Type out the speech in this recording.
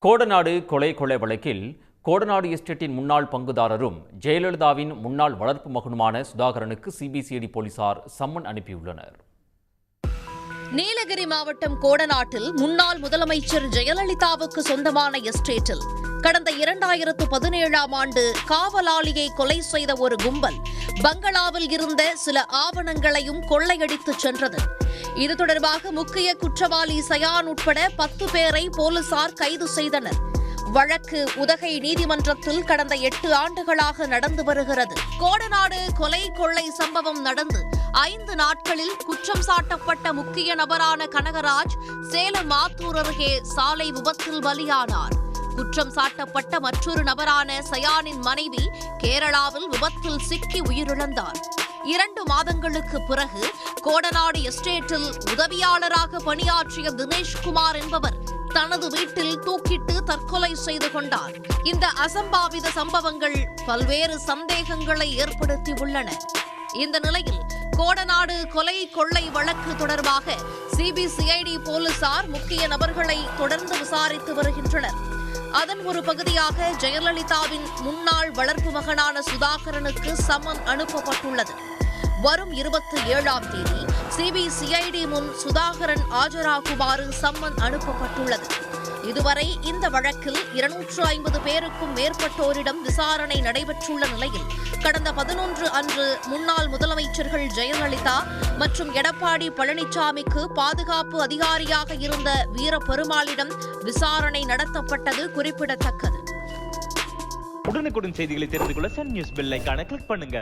கோடநாடு கொலை வழக்கில் கோடநாடு எஸ்டேட்டின் முன்னாள் பங்குதாரரும் ஜெயலலிதாவின் முன்னாள் வளர்ப்பு மகனுமான சுதாகரனுக்கு சிபிசிஐடி போலீசார் சம்மன் அனுப்பியுள்ளனர். நீலகிரி மாவட்டம் கோடநாட்டில் முன்னாள் முதலமைச்சர் ஜெயலலிதாவுக்கு சொந்தமான எஸ்டேட்டில் கடந்த 2017ஆம் ஆண்டு காவலாளியை கொலை செய்த ஒரு கும்பல் பங்களாவில் இருந்த சில ஆவணங்களையும் கொள்ளையடித்துச் சென்றது. இது தொடர்பாக முக்கிய குற்றவாளி சயான் உட்பட 10 பேரை போலீசார் கைது செய்தனர். வழக்கு உதகை நீதிமன்றத்தில் கடந்த 8 ஆண்டுகளாக நடந்து வருகிறது. கோடநாடு கொள்ளை சம்பவம் நடந்து 5 நாட்களில் குற்றம் சாட்டப்பட்ட முக்கிய நபரான கனகராஜ் சேலம் மாத்தூர் அருகே சாலை விபத்தில் பலியானார். குற்றம் சாட்டப்பட்ட மற்றொரு நபரான சயானின் மனைவி கேரளாவில் விபத்தில் சிக்கி உயிரிழந்தார். 2 மாதங்களுக்கு பிறகு கோடநாடு எஸ்டேட்டில் உதவியாளராக பணியாற்றிய தினேஷ்குமார் என்பவர் தனது வீட்டில் தூக்கிட்டு தற்கொலை செய்து கொண்டார். இந்த அசம்பாவித சம்பவங்கள் பல்வேறு சந்தேகங்களை ஏற்படுத்தியுள்ளன. இந்த நிலையில் கோடநாடு கொள்ளை வழக்கு தொடர்பாக சிபிசிஐடி போலீசார் முக்கிய நபர்களை தொடர்ந்து விசாரித்து வருகின்றனர். அதன் ஒரு பகுதியாக ஜெயலலிதாவின் முன்னாள் வளர்ப்பு மகனான சுதாகரனுக்கு சம்மன் அனுப்பப்பட்டுள்ளது. வரும் 27ஆம் தேதி சிபிசிஐடி முன் சுதாகரன் ஆஜராகுமாறு சம்மன் அனுப்பப்பட்டுள்ளது. இதுவரை இந்த வழக்கில் 250 பேருக்கும் மேற்பட்டோரிடம் விசாரணை நடைபெற்றுள்ள நிலையில் கடந்த 11 அன்று முன்னாள் முதலமைச்சர்கள் ஜெயலலிதா மற்றும் எடப்பாடி பழனிசாமிக்கு பாதுகாப்பு அதிகாரியாக இருந்த வீரபெருமாளிடம் விசாரணை நடத்தப்பட்டது குறிப்பிடத்தக்கது. உடனுக்குடன் செய்திகளை தெரிந்து கொள்ள சன் நியூஸ் பெல் ஐகானை கிளிக் பண்ணுங்க.